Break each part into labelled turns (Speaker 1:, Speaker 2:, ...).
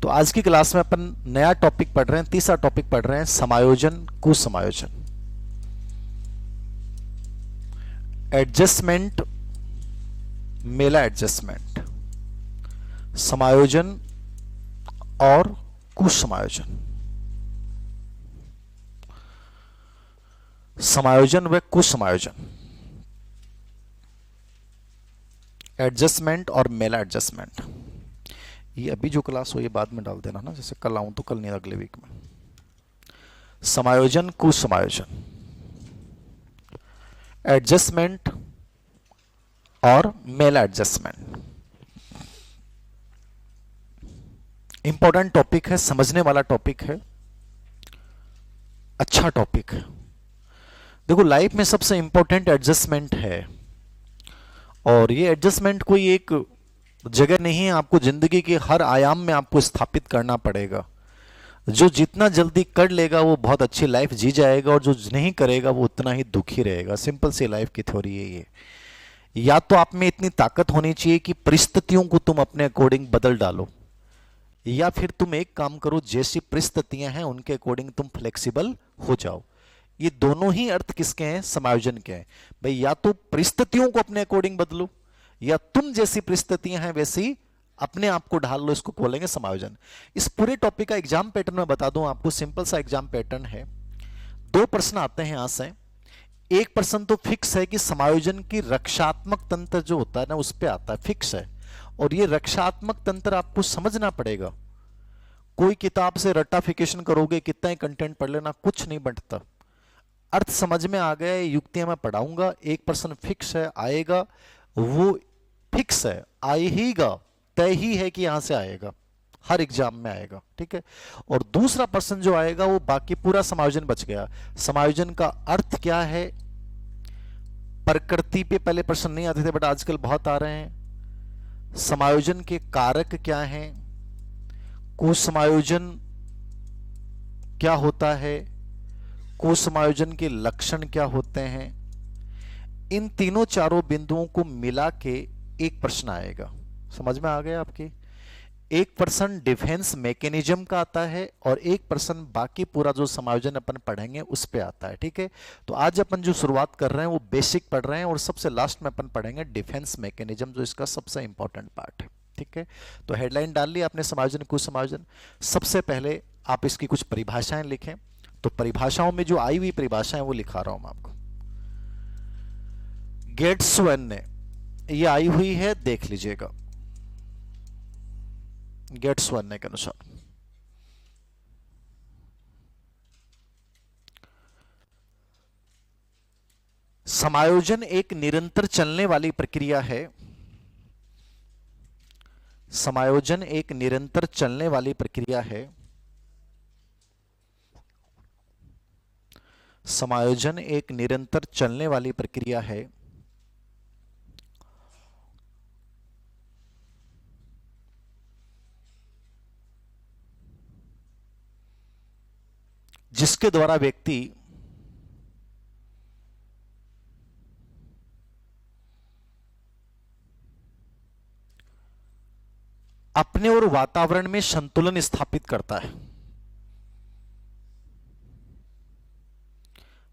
Speaker 1: तो आज की क्लास में अपन नया टॉपिक पढ़ रहे हैं, तीसरा टॉपिक पढ़ रहे हैं, समायोजन कुसमायोजन। एडजस्टमेंट, मेला एडजस्टमेंट, समायोजन और कुसमायोजन। समायोजन व कुसमायोजन, एडजस्टमेंट और मेला एडजस्टमेंट। ये अभी जो क्लास हो ये बाद में डाल देना ना, जैसे कल आऊं तो कल नहीं, अगले वीक में। समायोजन कुसमायोजन, एडजस्टमेंट और मेला एडजस्टमेंट। इंपॉर्टेंट टॉपिक है, समझने वाला टॉपिक है, अच्छा टॉपिक है। देखो, लाइफ में सबसे इंपॉर्टेंट एडजस्टमेंट है, और ये एडजस्टमेंट कोई एक जगह नहीं है, आपको जिंदगी के हर आयाम में आपको स्थापित करना पड़ेगा। जो जितना जल्दी कर लेगा वो बहुत अच्छी लाइफ जी जाएगा, और जो नहीं करेगा वो उतना ही दुखी रहेगा। सिंपल सी लाइफ की थ्योरी है ये। या तो आप में इतनी ताकत होनी चाहिए कि परिस्थितियों को तुम अपने अकॉर्डिंग बदल डालो, या फिर तुम एक काम करो, जैसी परिस्थितियां हैं उनके अकॉर्डिंग तुम फ्लेक्सिबल हो जाओ। ये दोनों ही अर्थ किसके हैं? समायोजन के हैं भाई। या तो परिस्थितियों को अपने अकॉर्डिंग बदलो, या तुम जैसी परिस्थितियां हैं वैसी अपने आप को ढाल लो, इसको बोलेंगे समायोजन। इस पूरे टॉपिक का एग्जाम पैटर्न मैं बता दूं आपको, सिंपल सा एग्जाम पैटर्न है। दो प्रश्न आते हैं यहां से। एक प्रश्न तो फिक्स है कि समायोजन की रक्षात्मक तंत्र जो होता है ना, उस पर आता है, फिक्स है। और ये रक्षात्मक तंत्र आपको समझना पड़ेगा। कोई किताब से रट्टाफिकेशन करोगे, कितना ही कंटेंट पढ़ लेना, कुछ नहीं बढ़ता। अर्थ समझ में आ गए, युक्तियां मैं पढ़ाऊंगा। एक पर्सन फिक्स है, आएगा, वो फिक्स है, आएगा, तय ही है कि यहां से आएगा, हर एग्जाम में आएगा, ठीक है। और दूसरा पर्सन जो आएगा वो बाकी पूरा समायोजन बच गया। समायोजन का अर्थ क्या है? प्रकृति पे पहले प्रश्न नहीं आते थे, बट आजकल बहुत आ रहे हैं। समायोजन के कारक क्या हैं? कुसमायोजन क्या होता है? कुसमायोजन के लक्षण क्या होते हैं? इन तीनों चारों बिंदुओं को मिला के एक प्रश्न आएगा। समझ में आ गया आपके? एक पर्सन डिफेंस मैकेनिज्म का आता है, और एक पर्सन बाकी पूरा जो समायोजन अपन पढ़ेंगे उस पे आता है, ठीक है। तो आज अपन जो शुरुआत कर रहे हैं वो बेसिक पढ़ रहे हैं, और सबसे लास्ट में अपन पढ़ेंगे डिफेंस मैकेनिज्म, जो इसका सबसे इंपॉर्टेंट पार्ट है, ठीक है। तो हेडलाइन डाल ली आपने, समायोजन कुसमायोजन। सबसे पहले आप इसकी कुछ परिभाषाएं लिखें। तो परिभाषाओं में जो आई हुई परिभाषाएं वो लिखा रहा हूं मैं आपको। गेट्सवन ने ये आई हुई है, देख लीजिएगा। गेट्सवन ने के अनुसार समायोजन एक निरंतर चलने वाली प्रक्रिया है। समायोजन एक निरंतर चलने वाली प्रक्रिया है। समायोजन एक निरंतर चलने वाली प्रक्रिया है, जिसके द्वारा व्यक्ति अपने और वातावरण में संतुलन स्थापित करता है।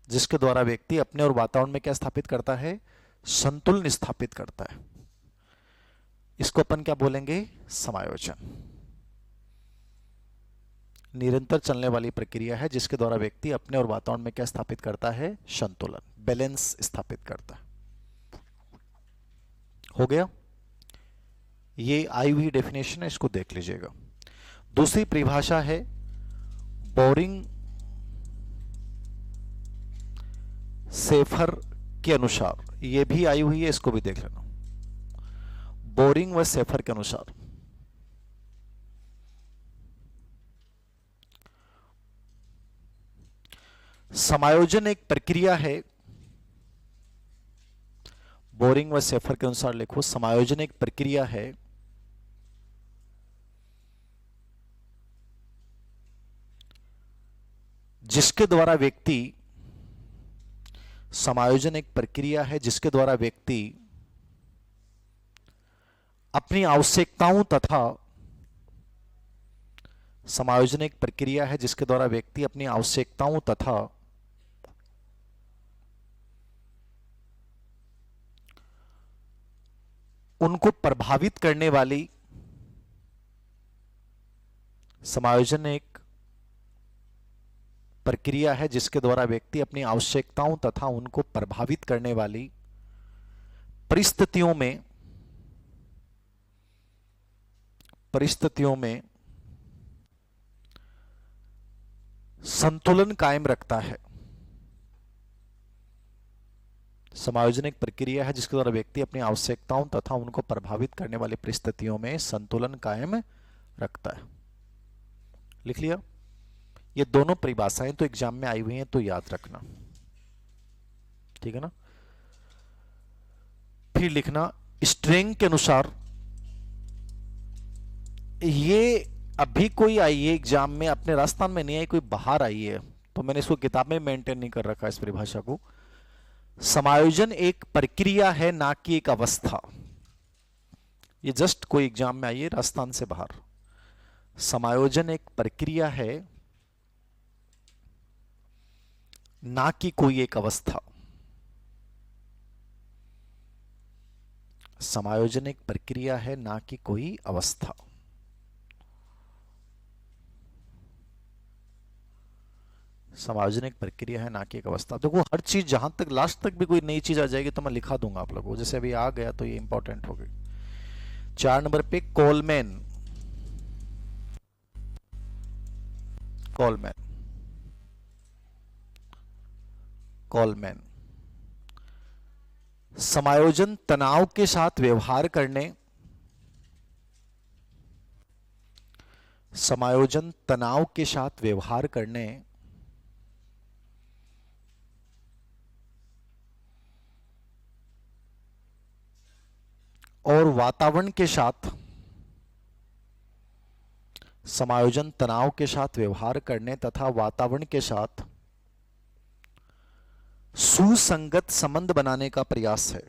Speaker 1: जिसके द्वारा व्यक्ति अपने और वातावरण में क्या स्थापित करता है? संतुलन स्थापित करता है। इसको अपन क्या बोलेंगे? समायोजन। निरंतर चलने वाली प्रक्रिया है जिसके द्वारा व्यक्ति अपने और वातावरण में क्या स्थापित करता है? संतुलन, बैलेंस स्थापित करता है। हो गया? ये आई हुई डेफिनेशन है, इसको देख लीजिएगा। दूसरी परिभाषा है बोरिंग सेफर के अनुसार, ये भी आई हुई है, इसको भी देख लेना। बोरिंग व सेफर के अनुसार समायोजन एक प्रक्रिया है। बोरिंग व सेफर के अनुसार लिखो, समायोजन एक प्रक्रिया है जिसके द्वारा व्यक्ति, समायोजन एक प्रक्रिया है जिसके द्वारा व्यक्ति अपनी आवश्यकताओं तथा समायोजन एक प्रक्रिया है जिसके द्वारा व्यक्ति अपनी आवश्यकताओं तथा उनको प्रभावित करने वाली समायोजन एक प्रक्रिया है जिसके द्वारा व्यक्ति अपनी आवश्यकताओं तथा उनको प्रभावित करने वाली परिस्थितियों में संतुलन कायम रखता है। समायोजन एक प्रक्रिया है जिसके द्वारा व्यक्ति अपनी आवश्यकताओं तथा उनको प्रभावित करने वाली परिस्थितियों में संतुलन कायम रखता है। लिख लिया? ये दोनों परिभाषाएं तो एग्जाम में आई हुई हैं, तो याद रखना, ठीक है ना। फिर लिखना स्ट्रिंग के अनुसार, ये अभी कोई आई है एग्जाम में, अपने राजस्थान में नहीं आई, कोई बाहर आई है, तो मैंने इसको किताब में मेंटेन नहीं कर रखा इस परिभाषा को। समायोजन एक प्रक्रिया है ना कि एक अवस्था। ये जस्ट कोई एग्जाम में आई है राजस्थान से बाहर। समायोजन एक प्रक्रिया है ना कि कोई एक अवस्था। समायोजन एक प्रक्रिया है ना कि कोई अवस्था। समायोजन एक प्रक्रिया है ना कि एक अवस्था। देखो हर चीज जहां तक लास्ट तक भी कोई नई चीज आ जाएगी तो मैं लिखा दूंगा आप लोगों को, जैसे अभी आ गया तो ये इंपॉर्टेंट हो गई। 4 नंबर पे कोलमैन। समायोजन तनाव के साथ व्यवहार करने, समायोजन तनाव के साथ व्यवहार करने और वातावरण के साथ, समायोजन तनाव के साथ व्यवहार करने तथा वातावरण के साथ सुसंगत संबंध बनाने का प्रयास है।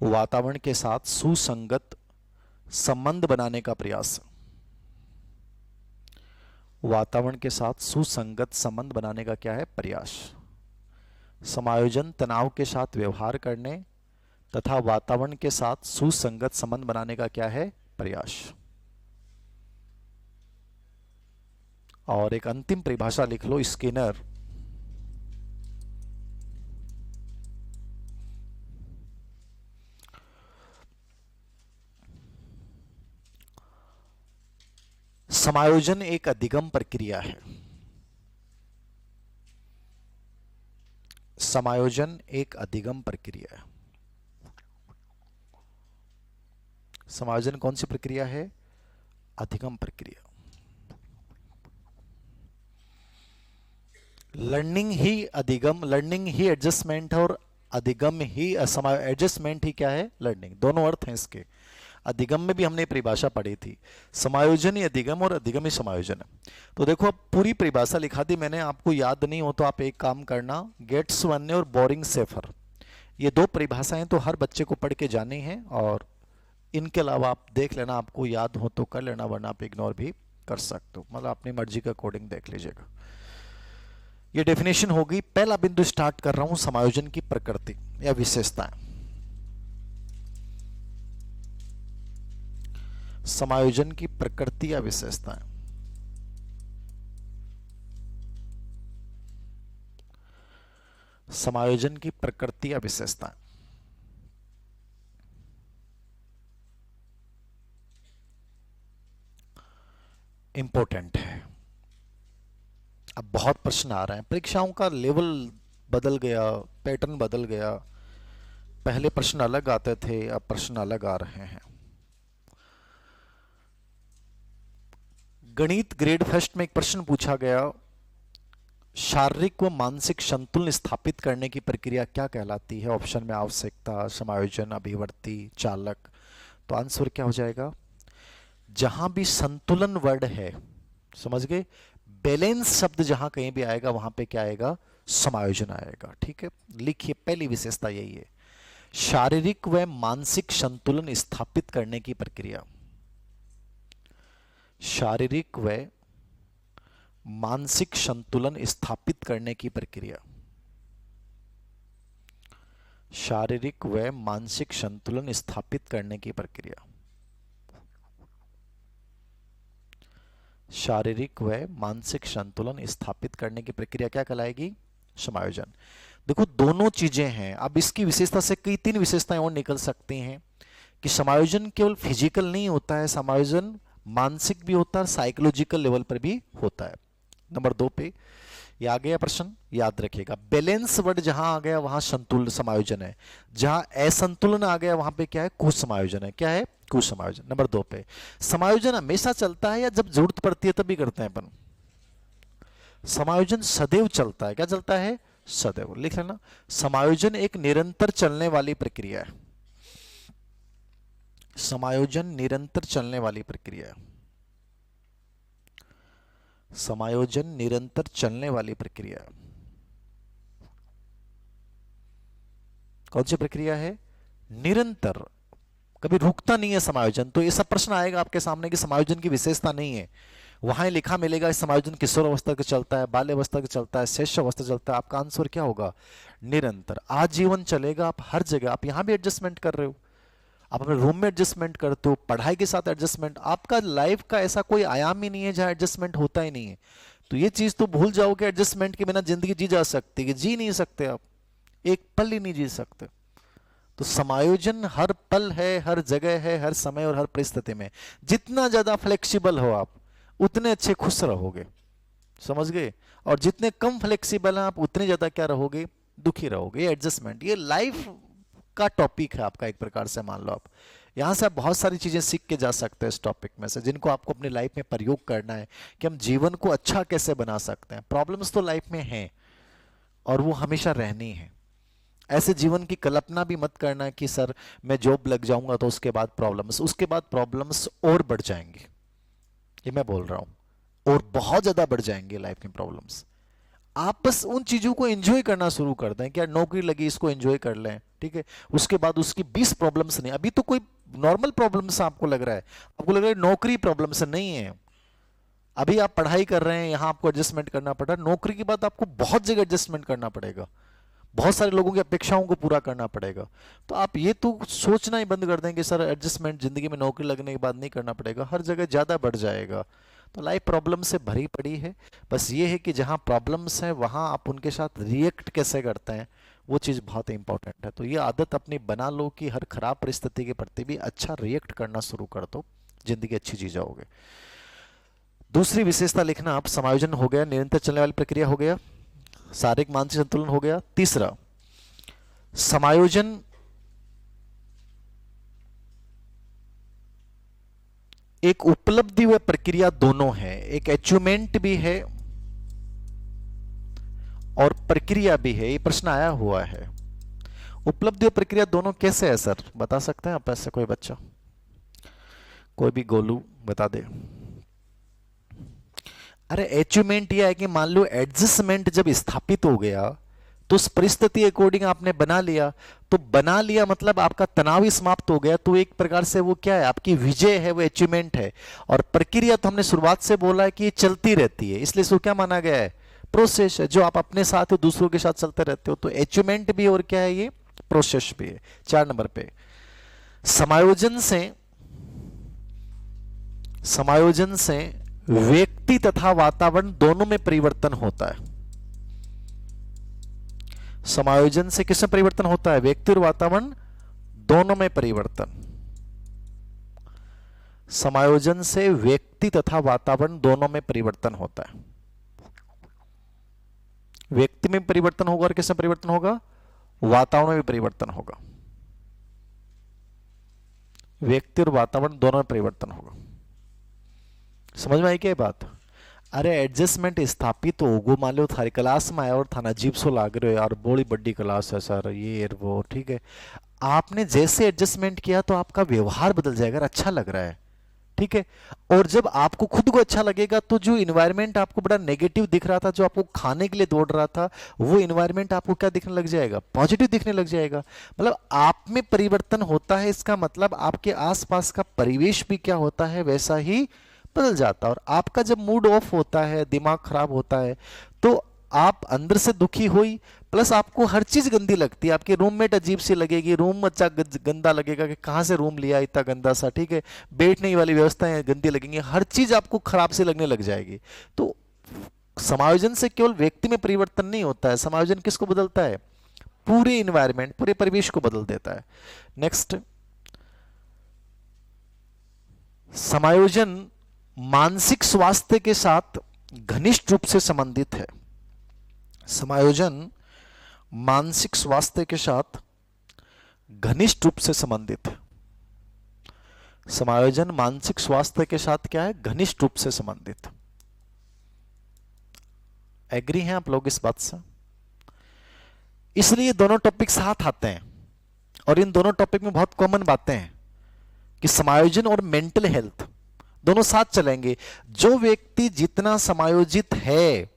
Speaker 1: वातावरण के साथ सुसंगत संबंध बनाने का प्रयास, वातावरण के साथ सुसंगत संबंध बनाने का क्या है? प्रयास। समायोजन तनाव के साथ व्यवहार करने तथा वातावरण के साथ सुसंगत संबंध बनाने का क्या है? प्रयास। और एक अंतिम परिभाषा लिख लो, स्किनर। समायोजन एक अधिगम प्रक्रिया है। समायोजन एक अधिगम प्रक्रिया है। समायोजन कौन सी प्रक्रिया है? अधिगम प्रक्रिया। लर्निंग ही अधिगम, लर्निंग ही एडजस्टमेंट और अधिगम ही एडजस्टमेंट ही क्या है? लर्निंग। दोनों अर्थ हैं इसके। अधिगम में भी हमने परिभाषा पढ़ी थी, समायोजन ही अधिगम और अधिगम ही समायोजन है। तो देखो अब पूरी परिभाषा लिखा दी मैंने, आपको याद नहीं हो तो आप एक काम करना, गेट्स वन और बोरिंग सेफर, ये 2 परिभाषाएं तो हर बच्चे को पढ़ के जानी है, और इनके अलावा आप देख लेना, आपको याद हो तो कर लेना, वरना आप इग्नोर भी कर सकते हो, मतलब अपनी मर्जी के अकॉर्डिंग देख लीजिएगा। ये डेफिनेशन होगी। पहला बिंदु स्टार्ट कर रहा हूं, समायोजन की प्रकृति या विशेषताएं। समायोजन की प्रकृति या विशेषताएं। समायोजन की प्रकृति या विशेषताएं। इंपॉर्टेंट है। अब बहुत प्रश्न आ रहे हैं, परीक्षाओं का लेवल बदल गया, पैटर्न बदल गया। पहले प्रश्न अलग आते थे, अब प्रश्न अलग आ रहे हैं। गणित ग्रेड फर्स्ट में एक प्रश्न पूछा गया, शारीरिक व मानसिक संतुलन स्थापित करने की प्रक्रिया क्या कहलाती है? ऑप्शन में आवश्यकता, समायोजन, अभिवर्ती, चालक। तो आंसर क्या हो जाएगा? जहां भी संतुलन वर्ड है, समझ गए, बैलेंस शब्द जहां कहीं भी आएगा वहां पे क्या आएगा? समायोजन आएगा। ठीक है, लिखिए, पहली विशेषता यही है, शारीरिक व मानसिक संतुलन स्थापित करने की प्रक्रिया। शारीरिक व मानसिक संतुलन स्थापित करने की प्रक्रिया। शारीरिक व मानसिक संतुलन स्थापित करने की प्रक्रिया। शारीरिक व मानसिक संतुलन स्थापित करने की प्रक्रिया क्या कहलाएगी? समायोजन। देखो दोनों चीजें हैं। अब इसकी विशेषता से कई तीन विशेषताएं और निकल सकती हैं कि समायोजन केवल फिजिकल नहीं होता है, समायोजन मानसिक भी होता है, साइकोलॉजिकल लेवल पर भी होता है। नंबर 2 पे ये आ गया प्रश्न, याद रखिएगा। बैलेंस वर्ड जहां आ गया वहां संतुलन समायोजन है, जहां असंतुलन आ गया वहां पे क्या है? कुसमायोजन है। क्या है? कुसमायोजन। नंबर 2 पे समायोजन हमेशा चलता है या जब जरूरत पड़ती है तभी करते हैं अपन? समायोजन सदैव चलता है। क्या चलता है? सदैव। लिख लेना, समायोजन एक निरंतर चलने वाली प्रक्रिया है। समायोजन निरंतर चलने वाली प्रक्रिया है। समायोजन निरंतर चलने वाली प्रक्रिया। कौन सी प्रक्रिया है? निरंतर, कभी रुकता नहीं है समायोजन। तो ये सब प्रश्न आएगा आपके सामने कि समायोजन की विशेषता नहीं है, वहां लिखा मिलेगा समायोजन किशोर अवस्था का चलता है, बाल्य अवस्था का चलता है, शैशव अवस्था चलता है। आपका आंसर क्या होगा? निरंतर, आजीवन चलेगा। आप हर जगह, आप यहां भी एडजस्टमेंट कर रहे हो, आप अपने रूम में एडजस्टमेंट करते हो, पढ़ाई के साथ एडजस्टमेंट। आपका लाइफ का ऐसा कोई आयाम ही नहीं है जहां एडजस्टमेंट होता ही नहीं है। तो ये चीज तो भूल जाओ कि एडजस्टमेंट के बिना जिंदगी जी जा सकती है, जी नहीं सकते आप, एक पल ही नहीं जी सकते। तो समायोजन हर पल है, हर जगह है, हर समय और हर परिस्थिति में। जितना ज्यादा फ्लेक्सिबल हो आप उतने अच्छे खुश रहोगे, समझ गए? और जितने कम फ्लेक्सिबल हैं आप उतने ज्यादा क्या रहोगे? दुखी रहोगे। एडजस्टमेंट ये लाइफ का टॉपिक है आपका, एक प्रकार से मान लो आप। यहां से आप बहुत सारी चीजें सीख के जा सकते हैं इस टॉपिक में से, जिनको आपको अपनी लाइफ में प्रयोग करना है कि हम जीवन को अच्छा कैसे बना सकते हैं। प्रॉब्लम्स तो लाइफ में हैं और वो हमेशा रहनी है। ऐसे जीवन की कल्पना भी मत करना कि सर मैं जॉब लग जाऊंगा तो उसके बाद प्रॉब्लम्स, उसके बाद प्रॉब्लम्स और बढ़ जाएंगे। ये मैं बोल रहा हूं, और बहुत ज्यादा बढ़ जाएंगे लाइफ में प्रॉब्लम्स। आप बस उन चीजों को एंजॉय करना शुरू कर दें कि यार नौकरी लगी, इसको एंजॉय कर लें, ठीक है। उसके बाद उसकी 20 प्रॉब्लम्स नहीं। अभी तो कोई नॉर्मल प्रॉब्लम्स आपको लग रहा है, आपको लग रहा है नौकरी प्रॉब्लम्स नहीं है। अभी आप पढ़ाई कर रहे हैं, यहां आपको एडजस्टमेंट करना पड़ रहा है। नौकरी के बाद आपको बहुत जगह एडजस्टमेंट करना पड़ेगा, बहुत सारे लोगों की अपेक्षाओं को पूरा करना पड़ेगा। तो आप ये तो सोचना ही बंद कर दें कि सर एडजस्टमेंट जिंदगी में नौकरी लगने के बाद नहीं करना पड़ेगा, हर जगह ज्यादा बढ़ जाएगा। तो लाइफ प्रॉब्लम से भरी पड़ी है। बस ये है कि जहां प्रॉब्लम्स हैं वहां आप उनके साथ रिएक्ट कैसे करते हैं, वो चीज़ बहुत इंपॉर्टेंट है। तो ये आदत अपनी बना लो कि हर खराब परिस्थिति के प्रति भी अच्छा रिएक्ट करना शुरू कर दो, जिंदगी अच्छी जी जाओगे। दूसरी विशेषता लिखना आप, समायोजन हो गया, निरंतर चलने वाली प्रक्रिया हो गया, शारीरिक मानसिक संतुलन हो गया। तीसरा, समायोजन एक उपलब्धि व प्रक्रिया दोनों है, एक अचीवमेंट भी है और प्रक्रिया भी है। ये प्रश्न आया हुआ है, उपलब्धि और प्रक्रिया दोनों कैसे है सर, बता सकते हैं आप? ऐसे कोई बच्चा, कोई भी गोलू बता दे। अरे अचीवमेंट यह है कि मान लो एडजस्टमेंट जब स्थापित हो गया तो उस परिस्थिति अकॉर्डिंग आपने बना लिया, तो बना लिया मतलब आपका तनाव ही समाप्त हो गया। तो एक प्रकार से वो क्या है, आपकी विजय है, वो अचीवमेंट है। और प्रक्रिया तो हमने शुरुआत से बोला है कि ये चलती रहती है, इसलिए इसको क्या माना गया है? प्रोसेस है, जो आप अपने साथ दूसरों के साथ चलते रहते हो। तो अचीवमेंट भी और क्या है, ये प्रोसेस भी है। 4 नंबर पे, समायोजन से व्यक्ति तथा वातावरण दोनों में परिवर्तन होता है। समायोजन से किसमें परिवर्तन होता है? व्यक्ति और वातावरण दोनों में परिवर्तन। समायोजन से व्यक्ति तथा वातावरण दोनों में परिवर्तन होता है। व्यक्ति में परिवर्तन होगा और किसमें परिवर्तन होगा? वातावरण में भी परिवर्तन होगा। व्यक्ति और वातावरण दोनों में परिवर्तन होगा। समझ में आई क्या बात? अरे एडजस्टमेंट स्थापित होगो, मान लो थारी क्लास में आया और थाना अजीब सो लाग रहे हो यार, बड़ी बड़ी क्लास है सर, ये वो, ठीक है। आपने जैसे एडजस्टमेंट किया तो आपका व्यवहार बदल जाएगा, अच्छा लग रहा है, ठीक है। और जब आपको खुद को अच्छा लगेगा तो जो इन्वायरमेंट आपको बड़ा नेगेटिव दिख रहा था, जो आपको खाने के लिए दौड़ रहा था, वो इन्वायरमेंट आपको क्या दिखने लग जाएगा? पॉजिटिव दिखने लग जाएगा। मतलब आप में परिवर्तन होता है, इसका मतलब आपके आसपास का परिवेश भी क्या होता है, वैसा ही बदल जाता है। और आपका जब मूड ऑफ होता है, दिमाग खराब होता है, तो आप अंदर से दुखी हुई, प्लस आपको हर चीज गंदी लगती है। आपकी रूममेट अजीब सी लगेगी, रूम अच्छा गंदा लगेगा कि कहाँ से रूम लिया इतना गंदा सा, ठीक है, बैठने वाली व्यवस्थाएं गंदी लगेंगी, हर चीज आपको खराब सी लगने लग जाएगी। तो समायोजन से केवल व्यक्ति में परिवर्तन नहीं होता है, समायोजन किसको बदलता है? पूरे इन्वायरमेंट, पूरे परिवेश को बदल देता है। नेक्स्ट, समायोजन मानसिक स्वास्थ्य के साथ घनिष्ठ रूप से संबंधित है। समायोजन मानसिक स्वास्थ्य के साथ घनिष्ठ रूप से संबंधित है। समायोजन मानसिक स्वास्थ्य के साथ क्या है? घनिष्ठ रूप से संबंधित। एग्री हैं आप लोग इस बात से? इसलिए दोनों टॉपिक साथ आते हैं, और इन दोनों टॉपिक में बहुत कॉमन बातें हैं कि समायोजन और मेंटल हेल्थ दोनों साथ चलेंगे। जो व्यक्ति जितना समायोजित है,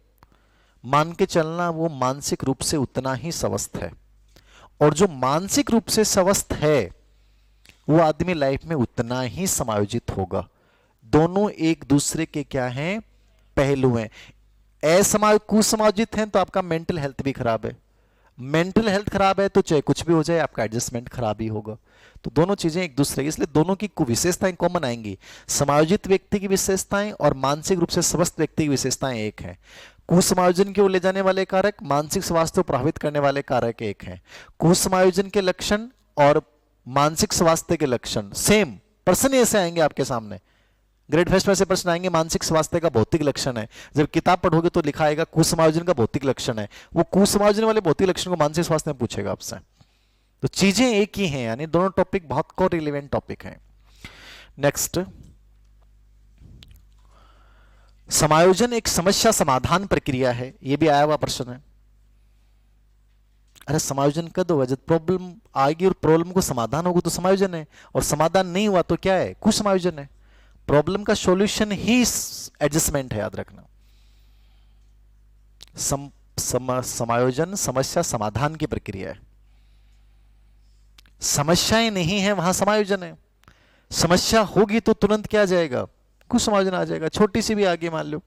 Speaker 1: मान के चलना वो मानसिक रूप से उतना ही स्वस्थ है, और जो मानसिक रूप से स्वस्थ है वो आदमी लाइफ में उतना ही समायोजित होगा। दोनों एक दूसरे के क्या हैं? पहलू हैं। कुसमायोजित हैं तो आपका मेंटल हेल्थ भी खराब है, मेंटल हेल्थ खराब है तो चाहे कुछ भी हो जाए आपका एडजस्टमेंट खराब ही होगा। तो दोनों चीजें एक दूसरे, इसलिए दोनों की विशेषताएं कॉमन आएंगी। समायोजित व्यक्ति की विशेषताएं और मानसिक रूप से स्वस्थ व्यक्ति की विशेषताएं एक हैं। कुसमायोजन की ओर ले जाने वाले कारक, मानसिक स्वास्थ्य को प्रभावित करने वाले कारक एक हैं। कुसमायोजन के लक्षण और मानसिक स्वास्थ्य के लक्षण सेम पर्सन ऐसे आएंगे आपके सामने। ग्रेड फर्स्ट में से प्रश्न आएंगे मानसिक स्वास्थ्य का भौतिक लक्षण है, जब किताब पढ़ोगे तो लिखा आएगा कुसमायोजन का भौतिक लक्षण है, वो कुसमायोजन वाले भौतिक लक्षण को मानसिक स्वास्थ्य में पूछेगा आपसे। तो चीजें एक ही हैं, यानी दोनों टॉपिक बहुत को रिलेवेंट टॉपिक हैं। नेक्स्ट, समायोजन एक समस्या समाधान प्रक्रिया है, यह भी आया हुआ प्रश्न है। अरे समायोजन कर दो, जब प्रॉब्लम आएगी और प्रॉब्लम को समाधान होगा तो समायोजन है, और समाधान नहीं हुआ तो क्या है? कुसमायोजन है। प्रॉब्लम का सॉल्यूशन ही एडजस्टमेंट है, याद रखना। समायोजन समस्या समाधान की प्रक्रिया है। समस्याएं नहीं है वहां समायोजन है। समस्या होगी तो तुरंत क्या आ जाएगा? कुसमायोजन आ जाएगा। छोटी सी भी आगे मान लो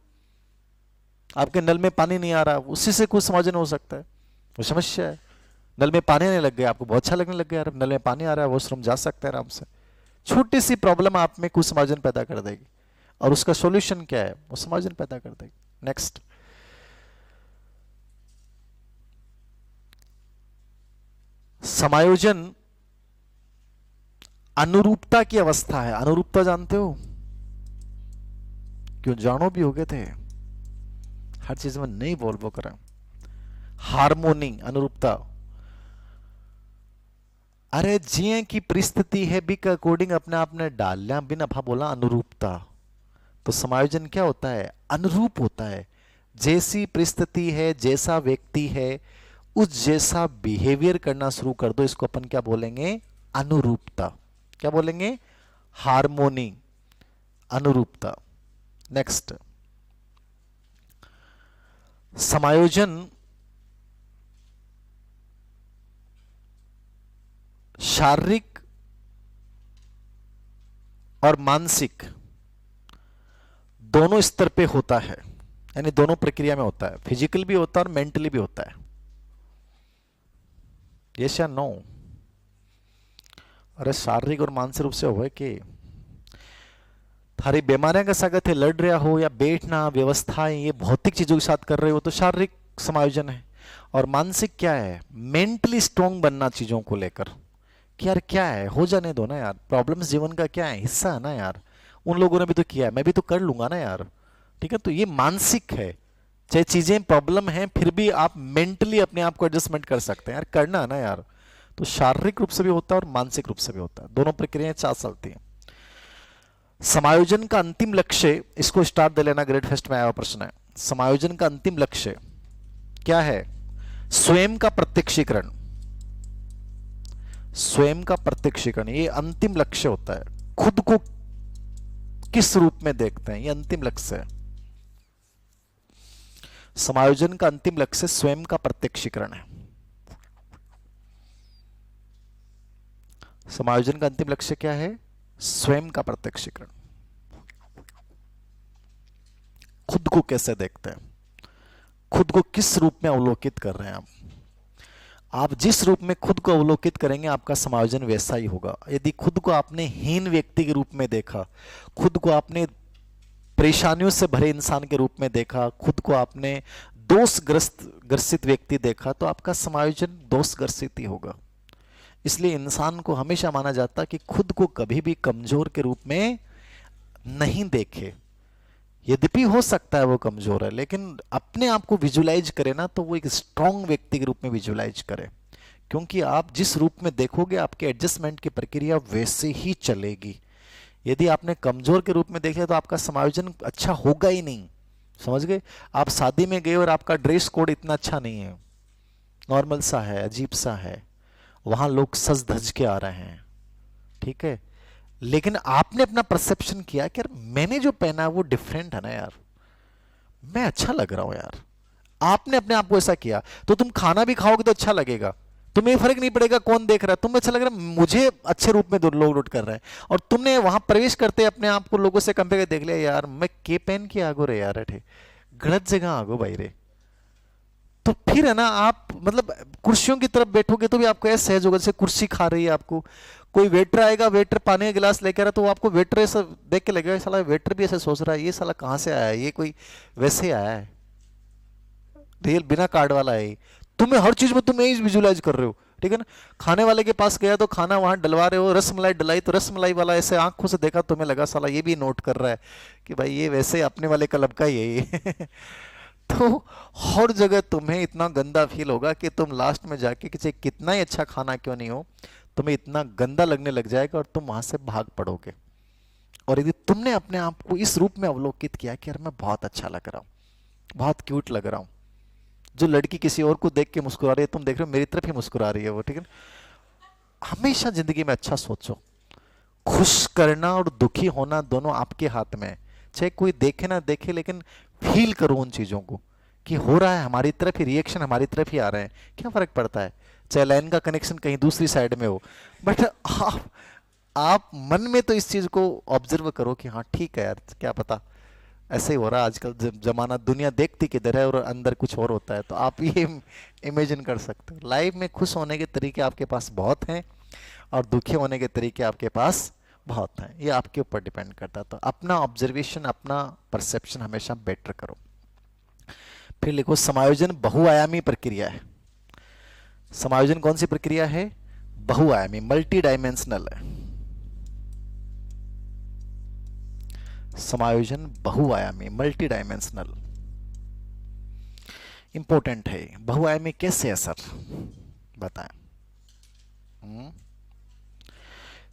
Speaker 1: आपके नल में पानी नहीं आ रहा, उसी से कुसमायोजन हो सकता है, वो समस्या है। नल में पानी आने लग गया, आपको बहुत अच्छा लगने लग गया, नल में पानी आ रहा है, वॉशरूम जा सकते हैं आराम से। छोटी सी प्रॉब्लम आप में कुसमायोजन पैदा कर देगी, और उसका सॉल्यूशन क्या है? वो समायोजन पैदा कर देगी। नेक्स्ट, समायोजन अनुरूपता की अवस्था है। अनुरूपता जानते हो? क्यों, जानो भी हो गए थे, हर चीज में नहीं बोल वो करें। हार्मोनी, अनुरूपता। अरे जिये की परिस्थिति है बी के अकॉर्डिंग अपने आप ने डाल लिया, बिना भा बोला अनुरूपता। तो समायोजन क्या होता है? अनुरूप होता है। जैसी परिस्थिति है, जैसा व्यक्ति है, उस जैसा बिहेवियर करना शुरू कर दो, इसको अपन क्या बोलेंगे? अनुरूपता। क्या बोलेंगे? हार्मोनी, अनुरूपता। नेक्स्ट, समायोजन शारीरिक और मानसिक दोनों स्तर पे होता है, यानी दोनों प्रक्रिया में होता है। फिजिकल भी होता है और मेंटली भी होता है। यस या नो? अरे शारीरिक और मानसिक रूप से हो कि थारी बीमारियां का सागत है, लड़ रहा हो या बैठना, व्यवस्थाएं, ये भौतिक चीजों के साथ कर रहे हो तो शारीरिक समायोजन है। और मानसिक क्या है? मेंटली स्ट्रांग बनना चीजों को लेकर कि यार क्या है, हो जाने दो ना यार, प्रॉब्लम्स जीवन का क्या है, हिस्सा है ना यार, उन लोगों ने भी तो किया है, मैं भी तो कर लूंगा ना यार। ठीक है, तो ये मानसिक है। चाहे चीजें प्रॉब्लम हैं फिर भी आप मेंटली अपने आप को एडजस्टमेंट कर सकते हैं, यार करना है ना यार। तो शारीरिक रूप से भी होता है और मानसिक रूप से भी होता है, दोनों प्रक्रियाएं साथ चलती हैं। समायोजन का अंतिम लक्ष्य, इसको स्टार्ट दे लेना, ग्रेड फेस्ट में आया हुआ प्रश्न है। समायोजन का अंतिम लक्ष्य क्या है? स्वयं का प्रत्यक्षीकरण। स्वयं का प्रत्यक्षीकरण, ये अंतिम लक्ष्य होता है। खुद को किस रूप में देखते हैं, ये अंतिम लक्ष्य है। समायोजन का अंतिम लक्ष्य स्वयं का प्रत्यक्षीकरण है। समायोजन का अंतिम लक्ष्य क्या है? स्वयं का प्रत्यक्षीकरण। खुद को कैसे देखते हैं, खुद को किस रूप में अवलोकित कर रहे हैं आप जिस रूप में खुद को अवलोकित करेंगे आपका समायोजन वैसा ही होगा। यदि खुद को आपने हीन व्यक्ति के रूप में देखा, खुद को आपने परेशानियों से भरे इंसान के रूप में देखा, खुद को आपने ग्रसित व्यक्ति देखा, तो आपका समायोजन दोषग्रसित ही होगा। इसलिए इंसान को हमेशा माना जाता है कि खुद को कभी भी कमजोर के रूप में नहीं देखे। यद्यपि हो सकता है वो कमजोर है, लेकिन अपने आप को विजुलाइज करे ना, तो वो एक स्ट्रांग व्यक्ति के रूप में विजुलाइज करे, क्योंकि आप जिस रूप में देखोगे आपके एडजस्टमेंट की प्रक्रिया वैसे ही चलेगी। यदि आपने कमजोर के रूप में देखे तो आपका समायोजन अच्छा होगा ही नहीं। समझ गए? आप शादी में गए और आपका ड्रेस कोड इतना अच्छा नहीं है, नॉर्मल सा है, अजीब सा है, वहां लोग सज धज के आ रहे हैं, ठीक है, लेकिन आपने अपना परसेप्शन किया कि यार मैंने जो पहना है वो डिफरेंट है ना यार, मैं अच्छा लग रहा हूं यार, आपने अपने आप को ऐसा किया, तो तुम खाना भी खाओगे तो अच्छा लगेगा, तुम्हें फर्क नहीं पड़ेगा कौन देख रहा है, तुम्हें अच्छा लग रहा है, मुझे अच्छे रूप में लोग नोट कर रहे हैं। और तुमने वहां प्रवेश करते अपने आप को लोगों से कंपेयर कर देख लिया, यार मैं के पेन की आगो रे यार, अठे गलत जगह आगो भाई रे। तो फिर है ना, आप मतलब कुर्सियों की तरफ बैठोगे तो भी आपको ऐसा सहज होगा जैसे कुर्सी खा रही है आपको। कोई वेटर आएगा, वेटर पानी का गिलास लेकर आ रहा, तो आपको वेटर ऐसा देख के लगेगा साला वेटर भी ऐसे सोच रहा है, ये साला कहां से आया है, ये कोई वैसे आया है, रियल बिना कार्ड वाला है। तुम्हें हर चीज में तुम यही विजुलाइज कर रहे हो, ठीक है ना। खाने वाले के पास गया तो खाना वहां डलवा रहे हो, रसमलाई डलाई तो रसमलाई वाला ऐसे आंखों से देखा, तुम्हें लगा साला ये भी नोट कर रहा है कि भाई ये वैसे अपने वाले क्लब का ही है ये तो हर जगह तुम्हें इतना गंदा फील होगा कि तुम लास्ट में जाके किसी कितना ही अच्छा खाना क्यों नहीं हो, तुम्हें इतना गंदा लगने लग जाएगा और तुम वहां से भाग पड़ोगे। और यदि तुमने अपने आप को इस रूप में अवलोकित किया कि यार मैं बहुत अच्छा लग रहा हूं, बहुत क्यूट लग रहा हूं, जो लड़की किसी और को देख के मुस्कुरा रही है, तुम देख रहे हो मेरी तरफ ही मुस्कुरा रही है वो, ठीक है। हमेशा जिंदगी में अच्छा सोचो, खुश करना और दुखी होना दोनों आपके हाथ में है। चाहे कोई देखे ना देखे, लेकिन फील करो उन चीजों को कि हो रहा है हमारी तरफ ही, रिएक्शन हमारी तरफ ही आ रहे हैं, क्या फर्क पड़ता है चाहे लाइन का कनेक्शन कहीं दूसरी साइड में हो। बट आप मन में तो इस चीज को ऑब्जर्व करो कि हाँ ठीक है यार, क्या पता ऐसे ही हो रहा है आजकल, जमाना दुनिया देखती किधर है और अंदर कुछ और होता है। तो आप ये इमेजिन कर सकते हो। लाइफ में खुश होने के तरीके आपके पास बहुत हैं और दुखी होने के तरीके आपके पास बहुत हैं, ये आपके ऊपर डिपेंड करता है। तो अपना ऑब्जर्वेशन, अपना परसेप्शन हमेशा बेटर करो। फिर लिखो समायोजन बहुआयामी प्रक्रिया है। समायोजन कौन सी प्रक्रिया है? बहुआयामी, मल्टी डायमेंशनल है। समायोजन बहुआयामी, मल्टी डायमेंशनल, इंपॉर्टेंट है। बहुआयामी कैसे है सर, बताएं।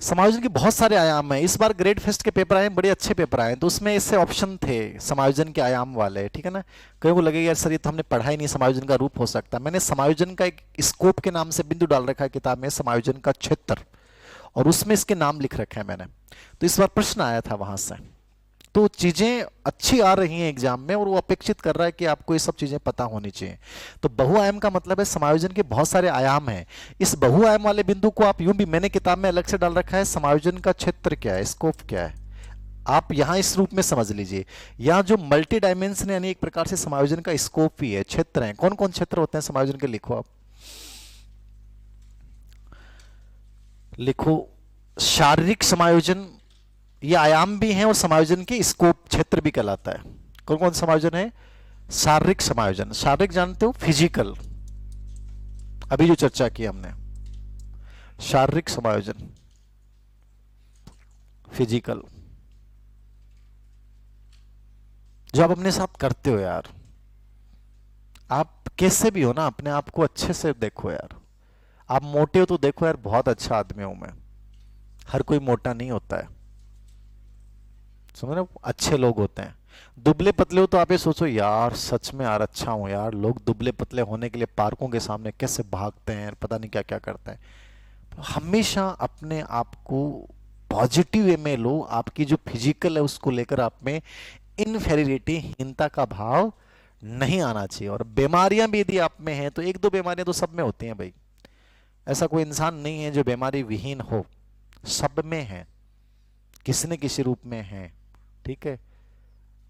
Speaker 1: समायोजन के बहुत सारे आयाम हैं। इस बार ग्रेड फेस्ट के पेपर आए, बड़े अच्छे पेपर आए, तो उसमें इससे ऑप्शन थे समायोजन के आयाम वाले, ठीक है ना। कहीं को लगेगा यार सर ये तो हमने पढ़ा ही नहीं, समायोजन का रूप हो सकता है। मैंने समायोजन का एक स्कोप के नाम से बिंदु डाल रखा है किताब में, समायोजन का क्षेत्र, और उसमें इसके नाम लिख रखे हैं मैंने। तो इस बार प्रश्न आया था वहां से, तो चीजें अच्छी आ रही हैं एग्जाम में, और वो अपेक्षित कर रहा है कि आपको ये सब चीजें पता होनी चाहिए। तो बहुआयाम का मतलब है समायोजन के बहुत सारे आयाम हैं। इस बहुआयाम वाले बिंदु को आप यूं भी, मैंने किताब में अलग से डाल रखा है, समायोजन का क्षेत्र क्या है, स्कोप क्या है, आप यहां इस रूप में समझ लीजिए। यहां जो मल्टी डायमेंशन यानी एक प्रकार से समायोजन का स्कोप भी है, क्षेत्र है। कौन कौन क्षेत्र होते हैं समायोजन के, लिखो आप, लिखो। शारीरिक समायोजन, ये आयाम भी हैं और समायोजन के स्कोप क्षेत्र भी कहलाता है। कौन कौन समायोजन है? शारीरिक समायोजन, शारीरिक जानते हो, फिजिकल, अभी जो चर्चा की हमने, शारीरिक समायोजन, फिजिकल, जो आप अपने साथ करते हो यार। आप कैसे भी हो ना, अपने आप को अच्छे से देखो यार। आप मोटे हो तो देखो यार बहुत अच्छा आदमी हूं मैं, हर कोई मोटा नहीं होता है, समझ रहे हो, अच्छे लोग होते हैं। दुबले पतले हो तो आप ये सोचो यार सच में यार अच्छा हूं यार, लोग दुबले पतले होने के लिए पार्कों के सामने कैसे भागते हैं, पता नहीं क्या क्या करते हैं। तो हमेशा अपने आप को पॉजिटिव वे में लो। आपकी जो फिजिकल है उसको लेकर आप में इनफेरिटी, हीनता का भाव नहीं आना चाहिए। और बीमारियां भी यदि आप में हैं तो एक दो बीमारियां तो सब में होती हैं भाई, ऐसा कोई इंसान नहीं है जो बीमारी विहीन हो, सब में है, किसी न किसी रूप में है, ठीक है।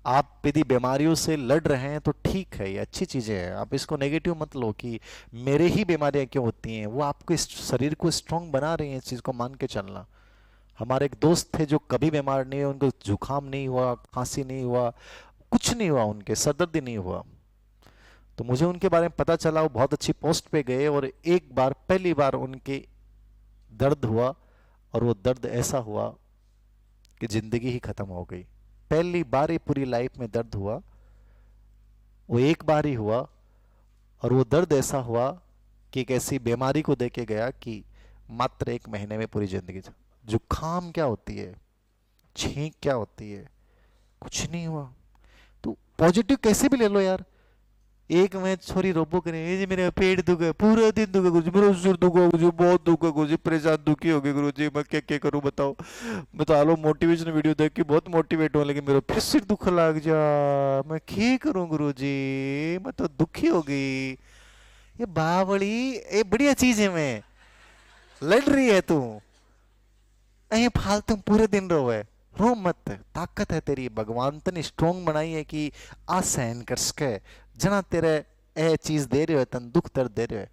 Speaker 1: आप यदि बीमारियों से लड़ रहे हैं तो ठीक है, ये अच्छी चीजें हैं, आप इसको नेगेटिव मत लो कि मेरे ही बीमारियां क्यों होती हैं। वो आपके शरीर को स्ट्रांग बना रही हैं, इस चीज को मान के चलना। हमारे एक दोस्त थे जो कभी बीमार नहीं हुए, उनको जुकाम नहीं हुआ, खांसी नहीं हुआ, कुछ नहीं हुआ, उनके सरदर्द नहीं हुआ। तो मुझे उनके बारे में पता चला, वो बहुत अच्छी पोस्ट पे गए और एक बार पहली बार उनके दर्द हुआ, और वो दर्द ऐसा हुआ कि जिंदगी ही खत्म हो गई। पहली बार ही पूरी लाइफ में दर्द हुआ, वो एक बार ही हुआ, और वो दर्द ऐसा हुआ कि एक ऐसी बीमारी को देके गया कि मात्र 1 महीने में पूरी जिंदगी। जुकाम क्या होती है, छींक क्या होती है, कुछ नहीं हुआ। तो पॉजिटिव कैसे भी ले लो यार। एक मैं छोरी रोबो करे, ये जी मेरा पेट दुखे, पूरा दिन दुखे गुरुजी, मेरा सिर दुखा गुरुजी, बहुत दुखा गुरुजी, परेशान दुखी हो गए गुरुजी, मैं क्या क्या करूं बताओ। मैं तो आलो मोटिवेशन वीडियो देख के बहुत मोटिवेट हूं, लेकिन मेरा फिर सिर दुख लग जा, मैं क्या करूं गुरुजी, मैं तो दुखी हो गई। ये बावड़ी, ये बढ़िया चीज है, मैं लड़ रही है तू, अरे फालतू पूरे दिन रोवे, रो मत, ताकत है तेरी, भगवान तने स्ट्रोंग बनाई है कि आ सहन कर सके। जना तेरे ए चीज दे रहे हो, तन दुख दर्द दे रहे हो,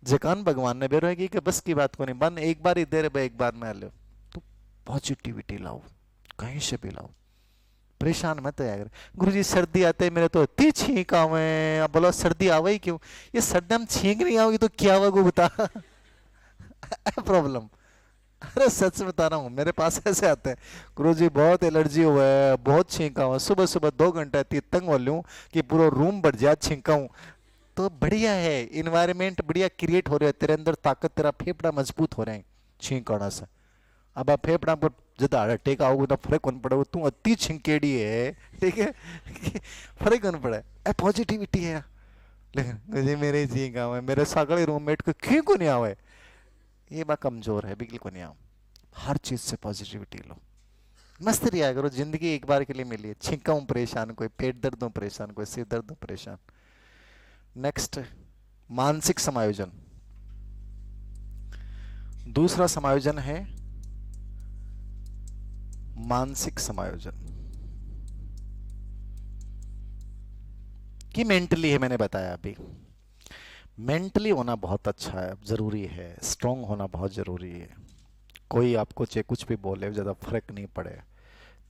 Speaker 1: जकान भगवान ने बेरो है कि बस की बात को नहीं बन, एक बार ही दे रहे, एक बार में लो। तो पॉजिटिविटी लाओ, कहीं से भी लाओ, परेशान मत है। अगर गुरु जी सर्दी आते हैं मेरे तो इतनी छींक आवे, अब बोलो सर्दी आवे ही क्यों, ये सर्दी में छींक नहीं आओगी तो क्या होगा बता। प्रॉब्लम। अरे सच बता रहा हूँ, मेरे पास ऐसे आते हैं, गुरुजी बहुत एलर्जी हुआ है, बहुत छींका हुआ, सुबह सुबह 2 घंटे इतनी तंग हो लूँ कि पूरा रूम भर जा छींका हूँ। तो बढ़िया है, इन्वायरमेंट बढ़िया क्रिएट हो रहा है, तेरे अंदर ताकत, तेरा फेफड़ा मजबूत हो रहे हैं छींक आने से। अब आप फेफड़ा पर जब हार्ट अटैक आओगे तो फर्क कौन पड़ेगा, तू अति छिंकेड़ी है, ठीक है। फर्क कौन पड़ा है, पॉजिटिविटी है। लेकिन मुझे मेरे छींका हुआ है, मेरे सगले रूममेट को क्यों को नहीं आवे, ये बात कमजोर है, बिल्कुल को नहीं आओ। हर चीज से पॉजिटिविटी लो, मस्त रिया करो, जिंदगी एक बार के लिए मिली है। छींका हूं परेशान, कोई पेट दर्द हूं परेशान, कोई सिर दर्द हूं परेशान। नेक्स्ट, मानसिक समायोजन। दूसरा समायोजन है मानसिक समायोजन, कि मेंटली है, मैंने बताया अभी। मेंटली होना बहुत अच्छा है, जरूरी है, स्ट्रांग होना बहुत जरूरी है। कोई आपको चाहे कुछ भी बोले, ज़्यादा फर्क नहीं पड़े।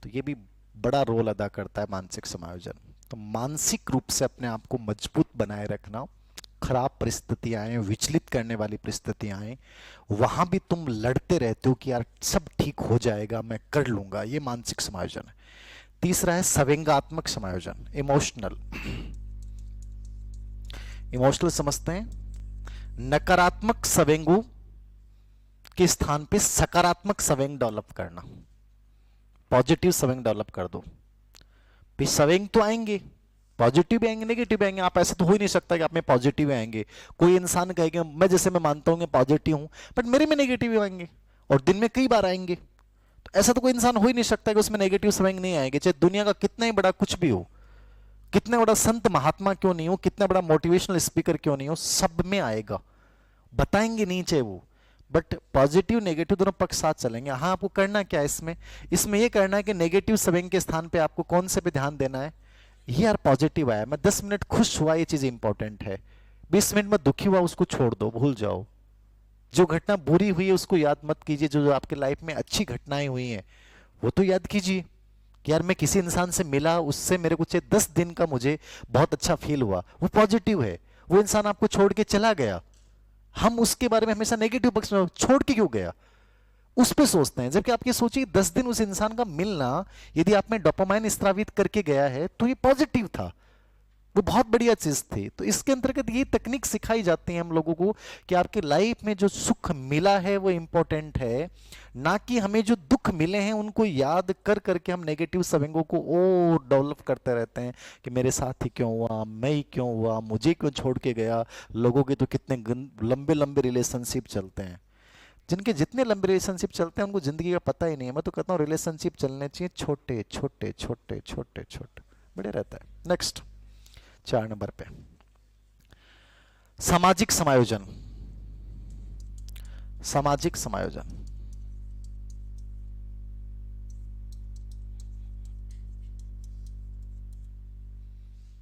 Speaker 1: तो ये भी बड़ा रोल अदा करता है मानसिक समायोजन। तो मानसिक रूप से अपने आप को मजबूत बनाए रखना, खराब परिस्थितियां आए, विचलित करने वाली परिस्थितियां आए, वहां भी तुम लड़ते रहते हो कि यार सब ठीक हो जाएगा, मैं कर लूंगा, ये मानसिक समायोजन है। तीसरा है संवेगात्मक समायोजन, इमोशनल। इमोशनल समझते हैं, नकारात्मक संवेगों के स्थान पे सकारात्मक संवेग डेवलप करना, पॉजिटिव संवेग डेवलप कर दो। भी संवेग तो आएंगे, पॉजिटिव भी आएंगे, नेगेटिव भी आएंगे, आप ऐसे तो हो ही नहीं सकता कि आप में पॉजिटिव आएंगे। कोई इंसान कहेगा मैं, जैसे मैं मानता हूं मैं पॉजिटिव हूं, बट मेरे में नेगेटिव आएंगे, और दिन में कई बार आएंगे। तो ऐसा तो कोई इंसान हो ही नहीं सकता कि उसमें नेगेटिव संवेग नहीं आएंगे, चाहे दुनिया का कितना ही बड़ा कुछ भी हो, कितना बड़ा संत महात्मा क्यों नहीं हो, कितना बड़ा मोटिवेशनल स्पीकर क्यों नहीं हो, सब में आएगा, बताएंगे नहीं चाहे वो। बट पॉजिटिव नेगेटिव दोनों पक्ष साथ चलेंगे। हाँ, आपको करना क्या है इसमें, इसमें ये करना है कि नेगेटिव संवेग के स्थान पे आपको कौन से पे ध्यान देना है। ये यार पॉजिटिव आया, मैं 10 मिनट खुश हुआ, ये चीज इंपॉर्टेंट है। 20 मिनट में दुखी हुआ, उसको छोड़ दो, भूल जाओ। जो घटना बुरी हुई है उसको याद मत कीजिए, जो आपके लाइफ में अच्छी घटनाएं हुई हैं वो तो याद कीजिए कि यार मैं किसी इंसान से मिला, उससे मेरे को 10 दिन का मुझे बहुत अच्छा फील हुआ, वो पॉजिटिव है। वो इंसान आपको छोड़ के चला गया, हम उसके बारे में हमेशा नेगेटिव पक्ष में, छोड़ के क्यों गया, उस पे सोचते हैं। जबकि आप ये सोचिए 10 दिन उस इंसान का मिलना यदि आप में डोपामाइन स्त्रावित करके गया है तो ये पॉजिटिव था, वो बहुत बढ़िया चीज थी। तो इसके अंतर्गत ये तकनीक सिखाई जाती है हम लोगों को कि आपके लाइफ में जो सुख मिला है वो इंपॉर्टेंट है, ना कि हमें जो दुख मिले हैं उनको याद कर करके हम नेगेटिव संवेगों को और डेवलप करते रहते हैं कि मेरे साथ ही क्यों हुआ, मैं ही क्यों हुआ, मुझे क्यों छोड़ के गया। लोगों के तो कितने लंबे लंबे रिलेशनशिप चलते हैं, जिनके जितने लंबे रिलेशनशिप चलते हैं उनको जिंदगी का पता ही नहीं है। मैं तो कहता हूँ रिलेशनशिप चलने चाहिए छोटे छोटे छोटे छोटे छोटे, बढ़िया रहता है। नेक्स्ट, 4 नंबर पे सामाजिक समायोजन। सामाजिक समायोजन,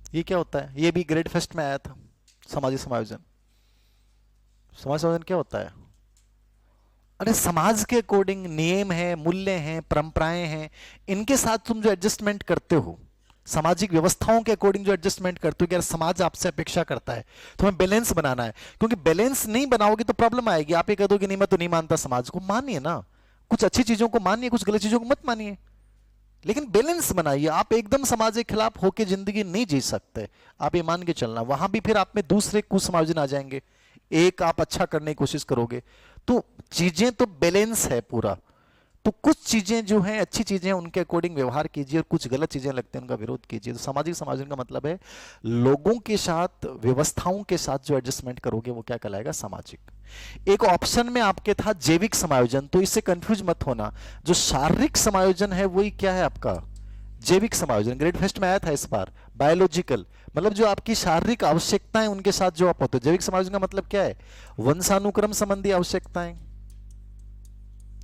Speaker 1: ये क्या होता है? ये भी ग्रेड फर्स्ट में आया था, सामाजिक समायोजन। समाज समायोजन क्या होता है? अरे समाज के अकॉर्डिंग नियम है, मूल्य हैं, परंपराएं हैं, इनके साथ तुम जो एडजस्टमेंट करते हो, सामाजिक व्यवस्थाओं के अकॉर्डिंग जो एडजस्टमेंट करते हो कि यार समाज आपसे अपेक्षा करता है, तुम्हें बैलेंस बनाना है। क्योंकि बैलेंस नहीं बनाओगे तो प्रॉब्लम आएगी। आप ये कह दो कि नहीं मैं तो नहीं मानता समाज को, मानिए ना, कुछ अच्छी चीजों को मानिए, कुछ गलत चीजों को मत मानिए, लेकिन बैलेंस बनाइए। आप एकदम समाज के खिलाफ होकर जिंदगी नहीं जी सकते, आप ये मान के चलना। वहां भी फिर आप में दूसरे कुसमायोजन आ जाएंगे, एक आप अच्छा करने की कोशिश करोगे। तो चीजें तो बैलेंस है पूरा। तो कुछ चीजें जो हैं अच्छी चीजें हैं उनके अकॉर्डिंग व्यवहार कीजिए, और कुछ गलत चीजें लगती हैं उनका विरोध कीजिए। तो सामाजिक समायोजन का मतलब है लोगों के साथ, व्यवस्थाओं के साथ जो एडजस्टमेंट करोगे वो क्या कहलाएगा? सामाजिक। एक ऑप्शन में आपके था जैविक समायोजन, तो इससे कंफ्यूज मत होना। जो शारीरिक समायोजन है वही क्या है आपका? जैविक समायोजन। ग्रेड फर्स्ट में आया था इस बार, बायोलॉजिकल, मतलब जो आपकी शारीरिक आवश्यकताएं उनके साथ जो आप होते हो। जैविक समायोजन का मतलब क्या है? वंशानुक्रम संबंधी आवश्यकताएं,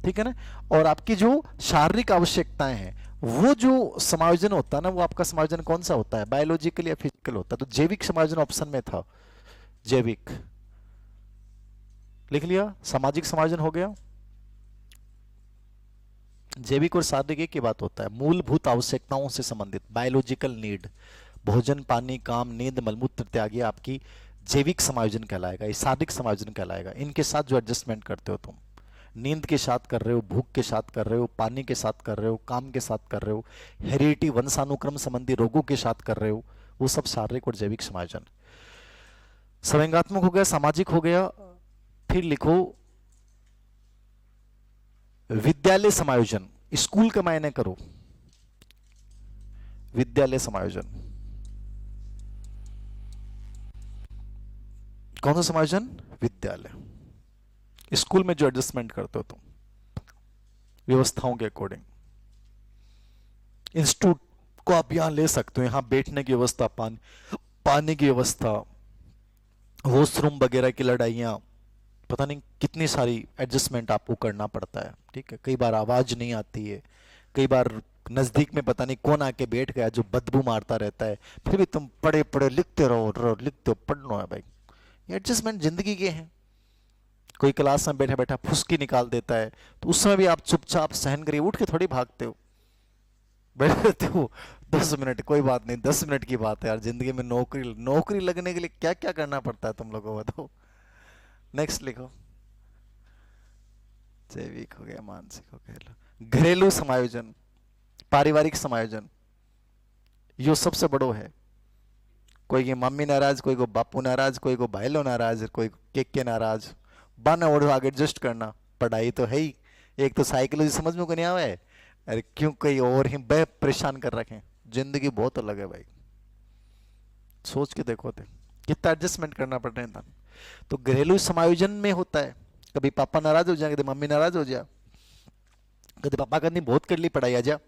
Speaker 1: ठीक है ना। और आपकी जो शारीरिक आवश्यकताएं हैं, वो जो समायोजन होता है ना, वो आपका समायोजन कौन सा होता है? बायोलॉजिकल या फिजिकल होता है? तो जैविक समायोजन ऑप्शन में था, जैविक। लिख लिया, सामाजिक समायोजन हो गया। जैविक और शारीरिक एक ही बात होता है, मूलभूत आवश्यकताओं से संबंधित, बायोलॉजिकल नीड, भोजन, पानी, काम, नींद, मलमूत्र त्याग, ये आपकी जैविक समायोजन कहलाएगा। ये शारीरिक समायोजन कहलाएगा। इनके साथ जो एडजस्टमेंट करते हो तुम, नींद के साथ कर रहे हो, भूख के साथ कर रहे हो, पानी के साथ कर रहे हो, काम के साथ कर रहे हो, हेरिडिटी वंशानुक्रम संबंधी रोगों के साथ कर रहे हो, वो सब शारीरिक और जैविक समायोजन। संवेगात्मक हो गया, सामाजिक हो गया। फिर लिखो विद्यालय समायोजन। स्कूल का मायने करो, विद्यालय समायोजन। कौन सा समायोजन? विद्यालय। स्कूल में जो एडजस्टमेंट करते हो तुम व्यवस्थाओं के अकॉर्डिंग। इंस्टीट्यूट को आप यहां ले सकते हो, यहां बैठने की व्यवस्था, पानी की व्यवस्था, वॉशरूम वगैरह की लड़ाइयां, पता नहीं कितनी सारी एडजस्टमेंट आपको करना पड़ता है, ठीक है। कई बार आवाज नहीं आती है, कई बार नजदीक में पता नहीं कौन आके बैठ गया जो बदबू मारता रहता है, फिर भी तुम पढ़े पढ़े लिखते रहो, लिखते हो, पढ़ना है भाई। ये एडजस्टमेंट जिंदगी के हैं। कोई क्लास में बैठे बैठा फुसकी निकाल देता है, तो उस समय भी आप चुपचाप सहन करिए, उठ के थोड़ी भागते हो, बैठे रहते हो 10 मिनट, कोई बात नहीं, 10 मिनट की बात है यार। जिंदगी में नौकरी नौकरी लगने के लिए क्या क्या करना पड़ता है तुम लोगों को, बताओ। नेक्स्ट लिखो, जैविक हो गया, मानसिक हो गया। घरेलू समायोजन, पारिवारिक समायोजन, यो सबसे बड़ो है। कोई की मम्मी नाराज, कोई को बापू नाराज, कोई को भाईलो नाराज, कोई के नाराज, बाना ओढ़ो आगे एडजस्ट करना। पढ़ाई तो है ही, एक तो साइकोलॉजी समझ में को नहीं आवे, अरे क्यों कहीं और ही बे परेशान कर रखे। जिंदगी बहुत अलग है भाई, सोच के देखो थे कितना एडजस्टमेंट करना पड़ रहा है था। तो घरेलू समायोजन में होता है, कभी पापा नाराज हो जाए, कभी मम्मी नाराज हो जाए, कभी पापा करनी बहुत कर ली पढ़ाई आ जा,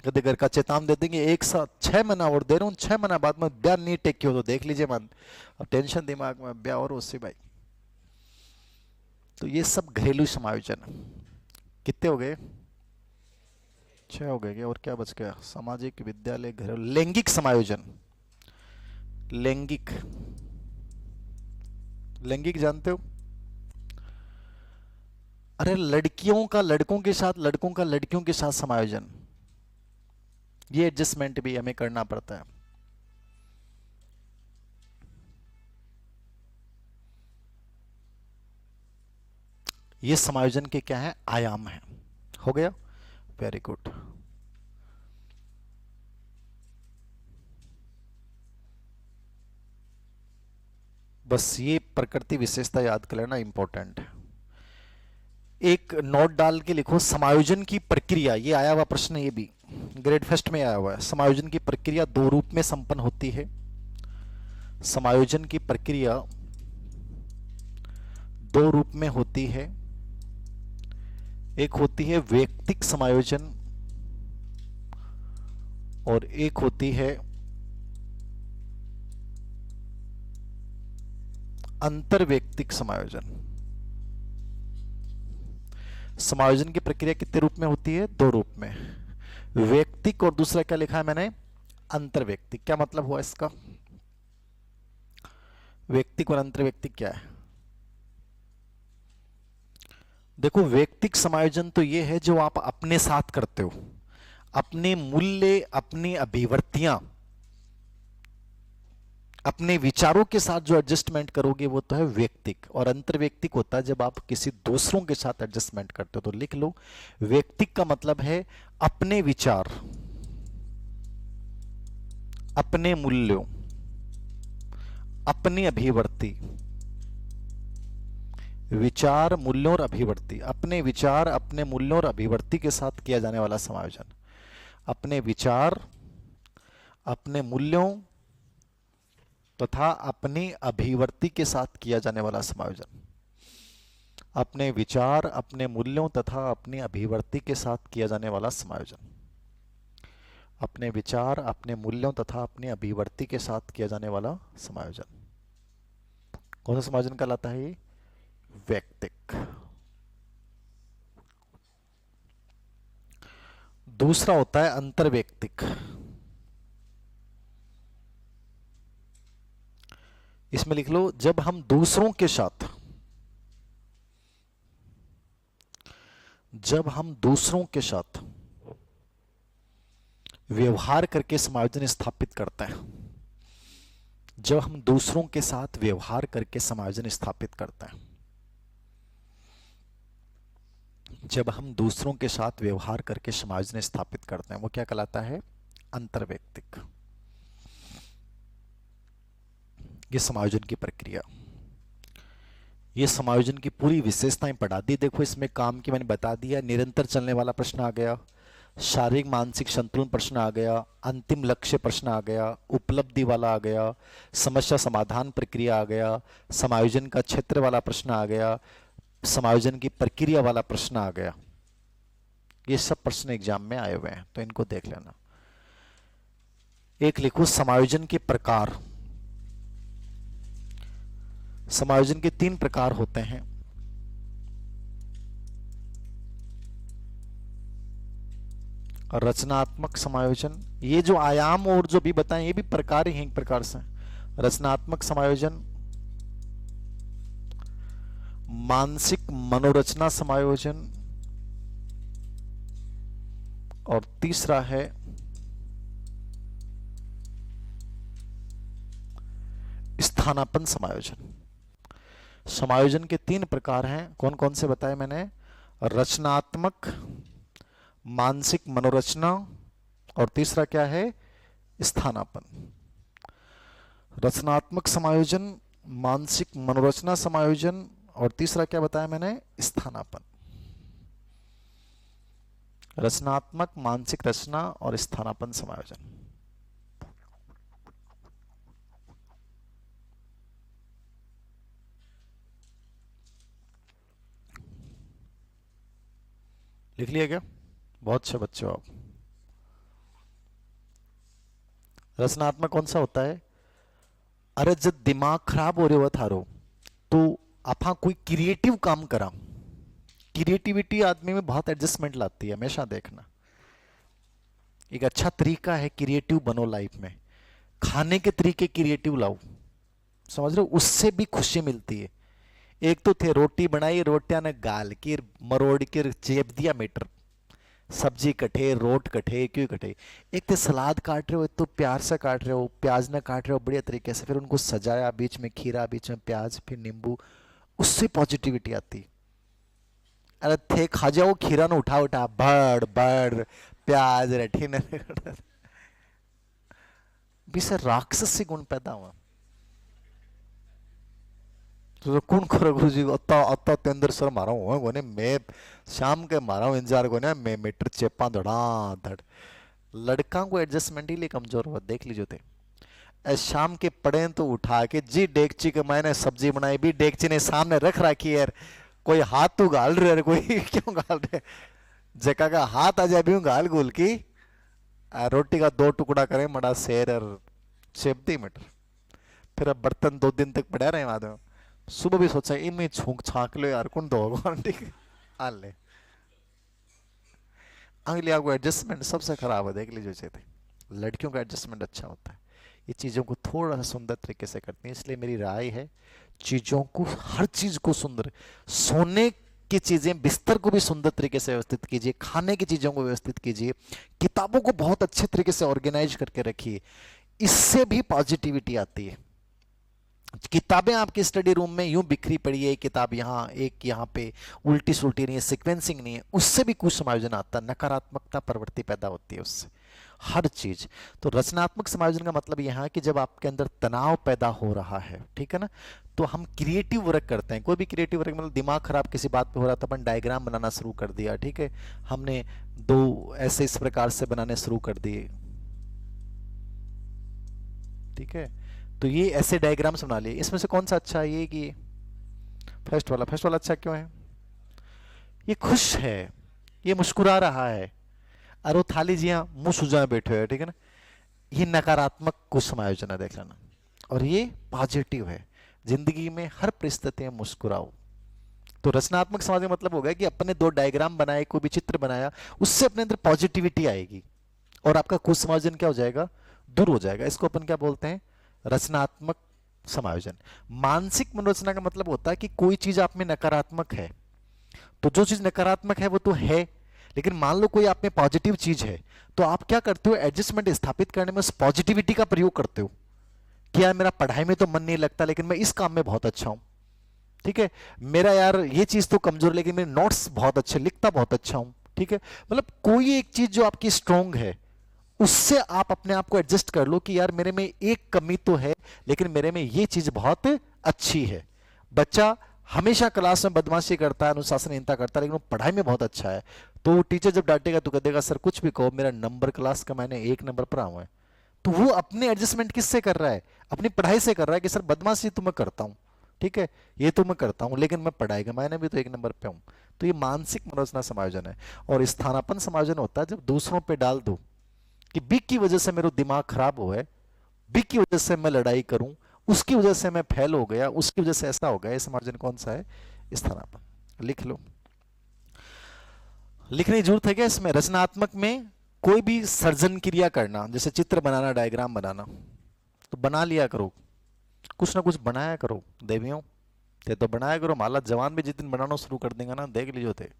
Speaker 1: कभी घर का चेतावनी दे देंगे एक साथ 6 महीना और दे रहा हूँ, 6 महीना बाद में ब्याह नहीं टेक हो तो देख लीजिए मन, अब टेंशन दिमाग में ब्याह और उससे भाई। तो ये सब घरेलू समायोजन। कितने हो गए? 6 हो गए क्या? और क्या बच गया? सामाजिक, विद्यालय, घरेलू। लैंगिक समायोजन। लैंगिक, लैंगिक जानते हो? अरे लड़कियों का लड़कों के साथ, लड़कों का लड़कियों के साथ समायोजन, ये एडजस्टमेंट भी हमें करना पड़ता है। ये समायोजन के क्या है? आयाम है। हो गया, वेरी गुड। बस ये प्रकृति विशेषता याद कर लेना, इंपॉर्टेंट है। एक नोट डाल के लिखो, समायोजन की प्रक्रिया, ये आया हुआ प्रश्न, ये भी ग्रेड फर्स्ट में आया हुआ है। समायोजन की प्रक्रिया दो रूप में संपन्न होती है। समायोजन की प्रक्रिया दो रूप में होती है। एक होती है वैयक्तिक समायोजन और एक होती है अंतरवैयक्तिक समायोजन। समायोजन की प्रक्रिया कितने रूप में होती है? दो रूप में, वैयक्तिक और दूसरा क्या लिखा है मैंने? अंतर व्यक्ति, क्या मतलब हुआ इसका? व्यक्तिक और अंतर व्यक्तिक क्या है? देखो, व्यक्तिक समायोजन तो ये है जो आप अपने साथ करते हो, अपने मूल्य, अपनी अभिवर्तियां, अपने विचारों के साथ जो एडजस्टमेंट करोगे वो तो है व्यक्तिक। और अंतर्व्यक्तिक होता है जब आप किसी दूसरों के साथ एडजस्टमेंट करते हो। तो लिख लो, व्यक्तिक का मतलब है अपने विचार, अपने मूल्यों, अपनी अभिवर्ती, विचार, मूल्यों और अभिवर्ती, अपने विचार, अपने मूल्यों और अभिवर्ती के साथ किया जाने वाला समायोजन। अपने विचार, अपने मूल्यों तथा अपनी अभिवर्ती के साथ किया जाने वाला समायोजन। अपने विचार, अपने मूल्यों तथा अपनी अभिवर्ती के साथ किया जाने वाला समायोजन। अपने विचार, अपने मूल्यों तथा अपनी अभिवर्ती के साथ किया जाने वाला समायोजन। कौन सा समायोजन कहलाता है ये? व्यक्तिक। दूसरा होता है अंतर्व्यक्तिक। इसमें लिख लो, जब हम दूसरों के साथ, जब हम दूसरों के साथ व्यवहार करके समायोजन स्थापित करते हैं, जब हम दूसरों के साथ व्यवहार करके समायोजन स्थापित करते हैं, जब हम दूसरों के साथ व्यवहार करके समायोजन स्थापित करते हैं, वो क्या कहलाता है? अंतर्व्यक्तिक। ये समायोजन की प्रक्रिया, ये समायोजन की पूरी विशेषताएं पढ़ा दी। देखो, इसमें काम की मैंने बता दिया, निरंतर चलने वाला प्रश्न आ गया, शारीरिक मानसिक संतुलन प्रश्न आ गया, अंतिम लक्ष्य प्रश्न आ गया, उपलब्धि वाला आ गया, समस्या समाधान प्रक्रिया आ गया, समायोजन का क्षेत्र वाला प्रश्न आ गया, समायोजन की प्रक्रिया वाला प्रश्न आ गया। ये सब प्रश्न एग्जाम में आए हुए हैं, तो इनको देख लेना। एक लिखो, समायोजन के प्रकार। समायोजन के 3 प्रकार होते हैं। रचनात्मक समायोजन, ये जो आयाम और जो भी बताएं ये भी प्रकार ही हैं एक प्रकार से। रचनात्मक समायोजन, मानसिक मनोरचना समायोजन, और तीसरा है स्थानापन्न समायोजन। समायोजन के 3 प्रकार हैं, कौन कौन से बताए मैंने? रचनात्मक, मानसिक मनोरचना, और तीसरा क्या है? स्थानापन्न। रचनात्मक समायोजन, मानसिक मनोरचना समायोजन, और तीसरा क्या बताया मैंने? स्थानापन्न। रचनात्मक, मानसिक रचना और स्थानापन्न समायोजन। लिख लिया क्या? बहुत अच्छे बच्चे हो आप। रचनात्मक कौन सा होता है? अरे जब दिमाग खराब हो रहे हो थारो, तो आपा कोई क्रिएटिव काम करा। क्रिएटिविटी आदमी में बहुत एडजस्टमेंट लाती है, हमेशा देखना। एक अच्छा तरीका है क्रिएटिव बनो लाइफ में। खाने के तरीके क्रिएटिव लाओ, समझ रहे हो? उससे भी खुशी मिलती है। एक तो थे रोटी बनाई, रोटियां ने गाल के मरोड़ के चेप दिया मीटर, सब्जी कटे, रोट कटे, क्यों कटे। एक तो सलाद काट रहे हो, एक तो प्यार से काट रहे हो, प्याज ना काट रहे हो बढ़िया तरीके से, फिर उनको सजाया, बीच में खीरा, बीच में प्याज, फिर नींबू, उससे पॉजिटिविटी आती। अरे थे खा जाओ खीरा ने उठा उठा बड़ बड़ प्याज रठी ने भी सर राक्षसी गुण पैदा हुआ। तो कौन करो गुरु जी, अत्ता अत्ता ते अंदर सर मारा हुआ कोने, मैं शाम के मारा हूं इंतजार कोने, मैं मीटर चेपा धड़ा धड़। लड़का को एडजस्टमेंट ही लिए कमजोर हुआ, देख लीजिए थे। शाम के पड़े तो उठा के जी डेगची के मैंने सब्जी बनाई, भी डेगची ने सामने रख रखी है, कोई हाथ तो गाल रहे, कोई क्यों गाल रहे, जका का हाथ आ जाए भी गाल गोल की, रोटी का 2 टुकड़ा करें मड़ा शेर और चेप दी मीटर। फिर अब बर्तन 2 दिन तक पड़ा रहे बाद में। सुबह भी सोचा इमें छूक छाक लो यार, कौन दो ठीक आ ले। अगले आपको एडजस्टमेंट सबसे खराब है, देख लीजिए थे। लड़कियों का एडजस्टमेंट अच्छा होता है, ये चीज़ों को थोड़ा सा सुंदर तरीके से करती हैं। इसलिए मेरी राय है, चीज़ों को, हर चीज़ को सुंदर, सोने की चीज़ें, बिस्तर को भी सुंदर तरीके से व्यवस्थित कीजिए, खाने की चीज़ों को व्यवस्थित कीजिए, किताबों को बहुत अच्छे तरीके से ऑर्गेनाइज करके रखिए, इससे भी पॉजिटिविटी आती है। किताबें आपके स्टडी रूम में यूं बिखरी पड़ी है, एक किताब यहाँ, एक यहाँ पे, उल्टी सुल्टी नहीं है, सीक्वेंसिंग नहीं है, उससे भी कुछ समायोजन आता है, नकारात्मकता प्रवृत्ति पैदा होती है उससे, हर चीज। तो रचनात्मक समायोजन का मतलब यह है कि जब आपके अंदर तनाव पैदा हो रहा है, ठीक है ना, तो हम क्रिएटिव वर्क करते हैं। कोई भी क्रिएटिव वर्क मतलब दिमाग खराब किसी बात पे हो रहा था, अपन डायग्राम बनाना शुरू कर दिया, ठीक है, हमने दो ऐसे इस प्रकार से बनाने शुरू कर दिए, ठीक है, तो ये ऐसे डायग्राम्स बना लिए। इसमें से कौन सा अच्छा है, ये कि फर्स्ट वाला? फर्स्ट वाला अच्छा क्यों है? ये खुश है, ये मुस्कुरा रहा है, और वो थाली जी यहाँ मुंह सुजाए बैठे हुए, ठीक है ना, ये नकारात्मक कुछ समायोजन है, देख लेना। और ये पॉजिटिव है, जिंदगी में हर परिस्थिति में मुस्कुराओ। तो रचनात्मक समाज का मतलब हो गया कि अपने दो डायग्राम बनाए, कोई भी चित्र बनाया, उससे अपने अंदर पॉजिटिविटी आएगी और आपका कुछ समायोजन क्या हो जाएगा, दूर हो जाएगा। इसको अपन क्या बोलते हैं, रचनात्मक समायोजन। मानसिक मनोरचना का मतलब होता है कि कोई चीज आप में नकारात्मक है, तो जो चीज नकारात्मक है वो तो है, लेकिन मान लो कोई आप में पॉजिटिव चीज है, तो आप क्या करते हो, एडजस्टमेंट स्थापित करने में उस पॉजिटिविटी का प्रयोग करते हो कि यार मेरा पढ़ाई में तो मन नहीं लगता, लेकिन मैं इस काम में बहुत अच्छा हूं, ठीक है, मेरा यार ये चीज तो कमजोर है, लेकिन मेरे नोट्स बहुत अच्छे, लिखता बहुत अच्छा हूं, ठीक है। मतलब कोई एक चीज जो आपकी स्ट्रांग है, उससे आप अपने आप को एडजस्ट कर लो कि यार मेरे में एक कमी तो है, लेकिन मेरे में ये चीज बहुत अच्छी है। बच्चा हमेशा क्लास में बदमाशी करता है, अनुशासनहीनता करता है, लेकिन वो पढ़ाई में बहुत अच्छा है, तो वो टीचर जब डांटेगा तो कह देगा सर कुछ भी कहो, मेरा नंबर क्लास का मैंने 1 नंबर पर आऊं है। तो वो अपने एडजस्टमेंट किससे कर रहा है, अपनी पढ़ाई से कर रहा है कि सर बदमाशी तो मैं करता हूं, ठीक है, ये तो मैं करता हूं, लेकिन मैं पढ़ाई का मैंने भी तो 1 नंबर पे हूं। तो ये मानसिक मनोरचना समायोजन है। और स्थानापन्न समायोजन होता है जब दूसरों पे डाल दो कि बिग की वजह से मेरा दिमाग खराब हुआ है, बिग की वजह से मैं लड़ाई करूं, उसकी वजह से मैं फेल हो गया, उसकी वजह से ऐसा हो गया। इस मार्जिन कौन सा है, स्थानापन्न। लिख लो, लिखने की जरूरत है क्या इसमें? रचनात्मक में कोई भी सर्जन क्रिया करना, जैसे चित्र बनाना, डायग्राम बनाना, तो बना लिया करो, कुछ ना कुछ बनाया करो देवियों, ते तो बनाया करो। माला जवान भी जिस दिन बनाना शुरू कर देंगे ना, देख लीजिए थे,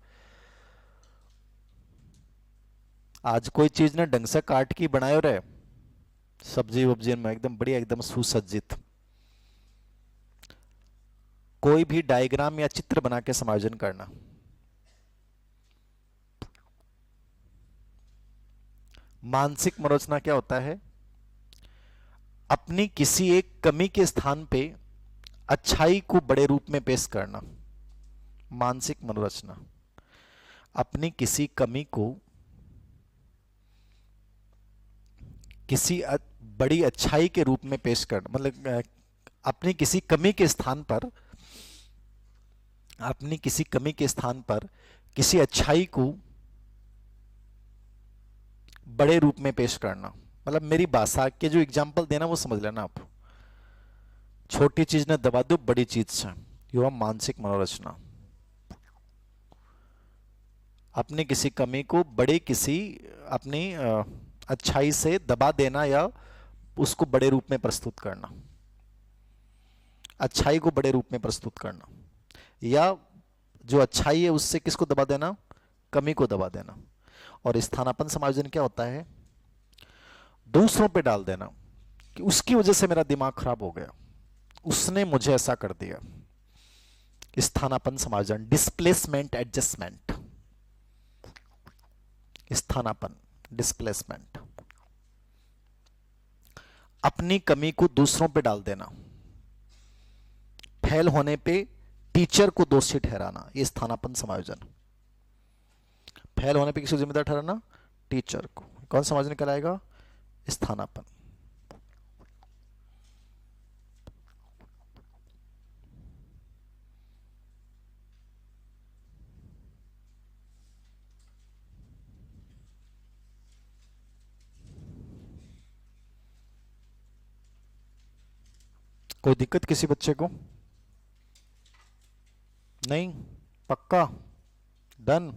Speaker 1: आज कोई चीज ने ढंग से काट की बनाए रहे, सब्जी वब्जी में एकदम बढ़िया, एकदम सुसज्जित। कोई भी डायग्राम या चित्र बना के समायोजन करना। मानसिक मनोरचना क्या होता है, अपनी किसी एक कमी के स्थान पे अच्छाई को बड़े रूप में पेश करना। मानसिक मनोरचना अपनी किसी कमी को किसी बड़ी अच्छाई के रूप में पेश करना, मतलब अपनी किसी कमी के स्थान पर, अपनी किसी कमी के स्थान पर किसी अच्छाई को बड़े रूप में पेश करना। मतलब मेरी भाषा के जो एग्जाम्पल देना वो समझ लेना आप। छोटी चीज ने दबा दो बड़ी चीज से, यह मानसिक मनोरचना। अपनी किसी कमी को बड़े किसी अपनी अच्छाई से दबा देना या उसको बड़े रूप में प्रस्तुत करना, अच्छाई को बड़े रूप में प्रस्तुत करना, या जो अच्छाई है उससे किसको दबा देना, कमी को दबा देना। और स्थानापन्न समायोजन क्या होता है, दूसरों पे डाल देना कि उसकी वजह से मेरा दिमाग खराब हो गया, उसने मुझे ऐसा कर दिया। स्थानापन्न समायोजन, डिस्प्लेसमेंट एडजस्टमेंट। स्थानापन्न डिस्प्लेसमेंट, अपनी कमी को दूसरों पे डाल देना, फेल होने पे टीचर को दोषी ठहराना, ये स्थानापन्न समायोजन। फेल होने पे किसी जिम्मेदार ठहराना, टीचर को। कौन समायोजन कहलाएगा, स्थानापन्न। कोई दिक्कत किसी बच्चे को? नहीं, पक्का, डन।